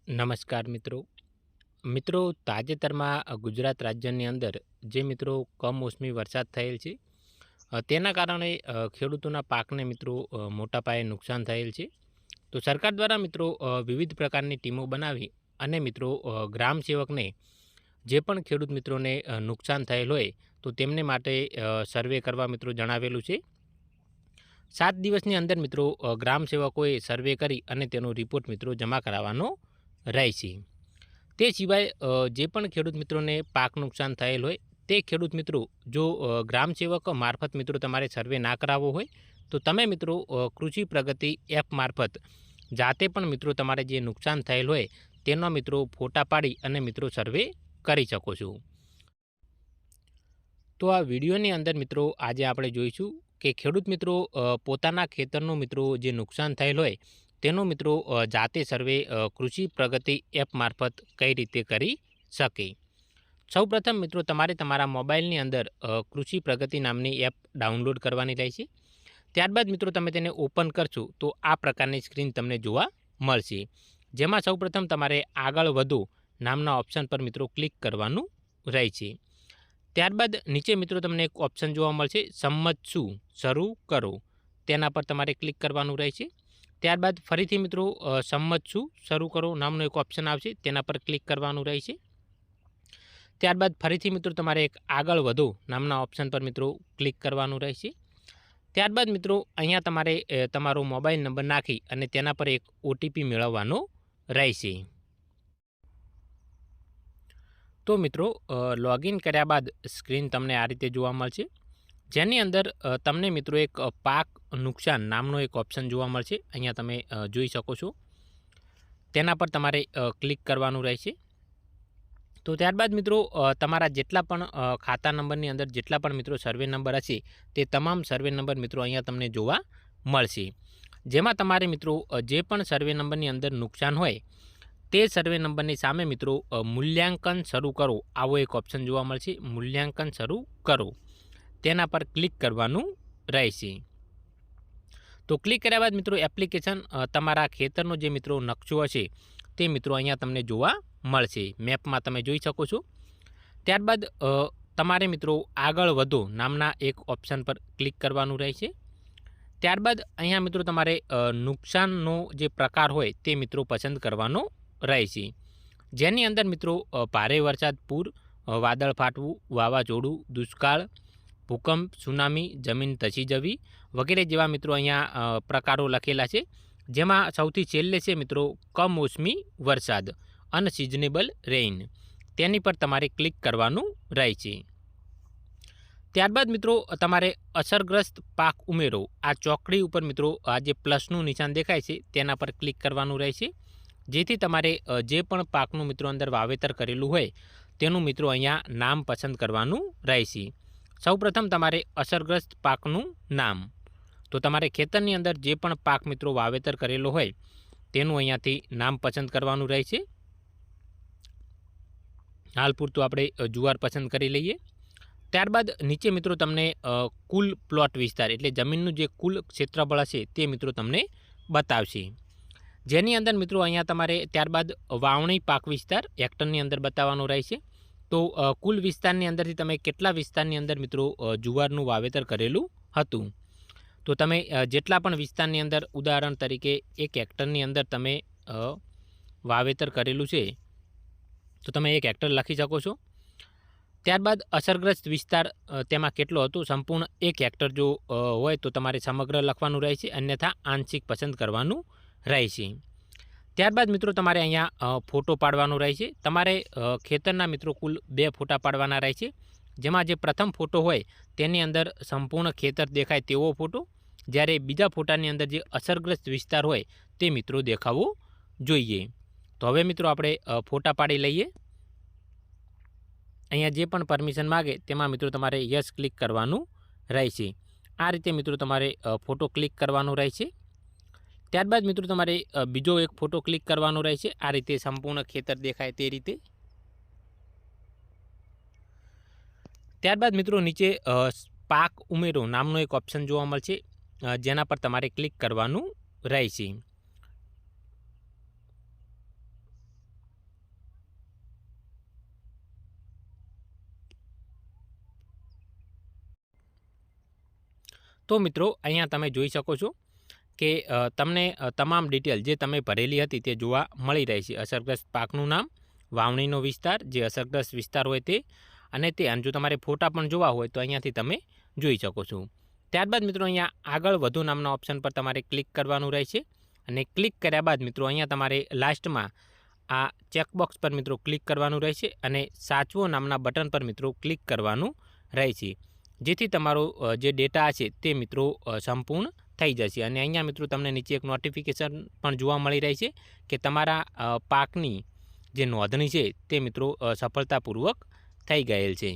નમસ્કાર મિત્રો. મિત્રો, તાજેતરમાં ગુજરાત રાજ્યની અંદર જે મિત્રો કમોસમી વરસાદ થયેલ છે, તેના કારણે ખેડૂતોના પાકને મિત્રો મોટા પાયે નુકસાન થયેલ છે. તો સરકાર દ્વારા મિત્રો વિવિધ પ્રકારની ટીમો બનાવી અને મિત્રો ગ્રામ સેવકને જે પણ ખેડૂત મિત્રોને નુકસાન થયેલ હોય તો તેમને માટે સર્વે કરવા મિત્રો જણાવેલું છે. 7 દિવસની અંદર મિત્રો ગ્રામ સેવકોએ સર્વે કરી અને તેનો રિપોર્ટ મિત્રો જમા કરાવવાનો રહેશે. તે સિવાય જે પણ ખેડૂત મિત્રોને પાક નુકસાન થયેલ હોય તે ખેડૂત મિત્રો જો ગ્રામ સેવક મારફત મિત્રો તમારે સર્વે ના કરાવવો હોય તો તમે મિત્રો કૃષિ પ્રગતિ એપ મારફત જાતે પણ મિત્રો તમારે જે નુકસાન થયેલ હોય તેનો મિત્રો ફોટા પાડી અને મિત્રો સર્વે કરી શકો છો. તો આ વિડીયોની અંદર મિત્રો આજે આપણે જોઈશું કે ખેડૂત મિત્રો પોતાના ખેતરનું મિત્રો જે નુકસાન થયેલ હોય તેનો મિત્રો જાતે સર્વે કૃષિ પ્રગતિ એપ મારફત કઈ રીતે કરી શકે. સૌપ્રથમ મિત્રો તમારે તમારા મોબાઈલની અંદર કૃષિ પ્રગતિ નામની એપ ડાઉનલોડ કરવાની રહેશે. ત્યારબાદ મિત્રો તમે તેને ઓપન કરશો તો આ પ્રકારની સ્ક્રીન તમને જોવા મળશે, જેમાં સૌપ્રથમ તમારે આગળ વધો નામના ઓપ્શન પર મિત્રો ક્લિક કરવાનું રહેશે. ત્યારબાદ નીચે મિત્રો તમને એક ઓપ્શન જોવા મળશે, સંમત છું શરૂ કરો, તેના પર તમારે ક્લિક કરવાનું રહેશે. ત્યારબાદ ફરીથી મિત્રો સંમત છું શરૂ કરો નામનો એક ઓપ્શન આવશે, તેના પર ક્લિક કરવાનું રહેશે. ત્યારબાદ ફરીથી મિત્રો તમારે એક આગળ વધો નામના ઓપ્શન પર મિત્રો ક્લિક કરવાનું રહેશે. ત્યારબાદ મિત્રો અહીંયા તમારે તમારો મોબાઈલ નંબર નાખી અને તેના પર એક ઓટીપી મેળવવાનો રહેશે. તો મિત્રો લોગિન કર્યા બાદ સ્ક્રીન તમને આ રીતે જોવા મળશે, જેની અંદર તમને મિત્રો એક પાક નુકસાન નામનો એક ઓપ્શન જોવા મળશે. અહીંયા તમે જોઈ શકો છો, તેના પર તમારે ક્લિક કરવાનું રહેશે. તો ત્યારબાદ મિત્રો તમારા જેટલા પણ ખાતા નંબરની અંદર જેટલા પણ મિત્રો સર્વે નંબર હશે તે તમામ સર્વે નંબર મિત્રો અહીંયા તમને જોવા મળશે, જેમાં તમારે મિત્રો જે પણ સર્વે નંબરની અંદર નુકસાન હોય તે સર્વે નંબરની સામે મિત્રો મૂલ્યાંકન શરૂ કરો આવો એક ઓપ્શન જોવા મળશે. મૂલ્યાંકન શરૂ કરો તેના પર ક્લિક કરવાનું રહેશે. તો ક્લિક કર્યા બાદ મિત્રો એપ્લિકેશન તમારા ખેતરનો જે મિત્રો નકશો હશે તે મિત્રો અહીંયા તમને જોવા મળશે, મેપમાં તમે જોઈ શકો છો. ત્યારબાદ તમારે મિત્રો આગળ વધો નામના એક ઓપ્શન પર ક્લિક કરવાનું રહેશે. ત્યારબાદ અહીંયા મિત્રો તમારે નુકસાનનો જે પ્રકાર હોય તે મિત્રો પસંદ કરવાનો રહેશે, જેની અંદર મિત્રો ભારે વરસાદ, પૂર, વાદળ ફાટવું, વાવાઝોડું, દુષ્કાળ, ભૂકંપ, સુનામી, જમીન ધસી જવી વગેરે જેવા મિત્રો અહીંયા પ્રકારો લખેલા છે, જેમાં સૌથી છેલ્લે છે મિત્રો કમોસમી વરસાદ, અનસિઝનેબલ રેઇન, તેની પર તમારે ક્લિક કરવાનું રહેશે. ત્યારબાદ મિત્રો તમારે અસરગ્રસ્ત પાક ઉમેરો આ ચોકડી ઉપર મિત્રો આ જે પ્લસનું નિશાન દેખાય છે તેના પર ક્લિક કરવાનું રહેશે, જેથી તમારે જે પણ પાકનું મિત્રો અંદર વાવેતર કરેલું હોય તેનું મિત્રો અહીંયા નામ પસંદ કરવાનું રહેશે. સૌપ્રથમ તમારે અસરગ્રસ્ત પાકનું નામ, તો તમારે ખેતરની અંદર જે પણ પાક મિત્રો વાવેતર કરેલો હોય તેનું અહીંયાથી નામ પસંદ કરવાનું રહેશે. હાલ પૂરતું આપણે જુવાર પસંદ કરી લઈએ. ત્યારબાદ નીચે મિત્રો તમને કુલ પ્લોટ વિસ્તાર એટલે જમીનનું જે કુલ ક્ષેત્રફળ હશે તે મિત્રો તમને બતાવશે, જેની અંદર મિત્રો અહીંયા તમારે ત્યારબાદ વાવણી પાક વિસ્તાર હેક્ટરની અંદર બતાવવાનો રહેશે. તો કુલ વિસ્તારની અંદરથી તમે કેટલા વિસ્તારની અંદર મિત્રો જુવારનું વાવેતર કરેલું હતું, તો તમે જેટલા પણ વિસ્તારની અંદર ઉદાહરણ તરીકે 1 હેક્ટરની અંદર તમે વાવેતર કરેલું છે તો તમે 1 હેક્ટર લખી શકો છો. ત્યારબાદ અસરગ્રસ્ત વિસ્તાર તેમાં કેટલો હતો, સંપૂર્ણ 1 હેક્ટર જો હોય તો તમારે સમગ્ર લખવાનું રહેશે, અન્યથા આંશિક પસંદ કરવાનું રહેશે. ત્યારબાદ મિત્રો તમારે અહીંયા ફોટો પાડવાનો રહેશે. તમારે ખેતરના મિત્રો કુલ 2 ફોટા પાડવાના રહેશે, જેમાં જે પ્રથમ ફોટો હોય તેની અંદર સંપૂર્ણ ખેતર દેખાય તેવો ફોટો, જ્યારે બીજા ફોટાની અંદર જે અસરગ્રસ્ત વિસ્તાર હોય તે મિત્રો દેખાવો જોઈએ. તો હવે મિત્રો આપણે ફોટા પાડી લઈએ. અહીંયા જે પણ પરમિશન માગે તેમાં મિત્રો તમારે યસ ક્લિક કરવાનું રહેશે. આ રીતે મિત્રો તમારે ફોટો ક્લિક કરવાનો રહેશે. ત્યારબાદ મિત્રો તમારે બીજો એક ફોટો ક્લિક કરવાનો રહેશે, આ રીતે સંપૂર્ણ ખેતર દેખાય તે રીતે. ત્યારબાદ મિત્રો નીચે પાક ઉમેરો નામનો એક ઓપ્શન જોવા મળશે, જેના પર તમારે ક્લિક કરવાનું રહેશે. તો મિત્રો અહીંયા તમે જોઈ શકો છો કે તમને તમામ ડિટેલ જે તમે ભરેલી હતી તે જોવા મળી રહી છે. અસરગ્રસ્ત પાકનું નામ, વાવણીનો વિસ્તાર, જે અસરગ્રસ્ત વિસ્તાર હોય તે, અને અને જો તમારે ફોટા પણ જોવા હોય તો અહીંયાથી તમે જોઈ શકો છો. ત્યારબાદ મિત્રો અહીંયા આગળ વધુ નામના ઓપ્શન પર તમારે ક્લિક કરવાનું રહેશે, અને ક્લિક કર્યા બાદ મિત્રો અહીંયા તમારે લાસ્ટમાં આ ચેકબોક્સ પર મિત્રો ક્લિક કરવાનું રહેશે, અને સાચવો નામના બટન પર મિત્રો ક્લિક કરવાનું રહેશે, જેથી તમારો જે ડેટા છે તે મિત્રો સંપૂર્ણ થઈ જશે. અને અહીંયા મિત્રો તમને નીચે એક નોટિફિકેશન પણ જોવા મળી રહી છે કે તમારા પાકની જે નોંધણી છે તે મિત્રો સફળતાપૂર્વક થઈ ગયેલ છે.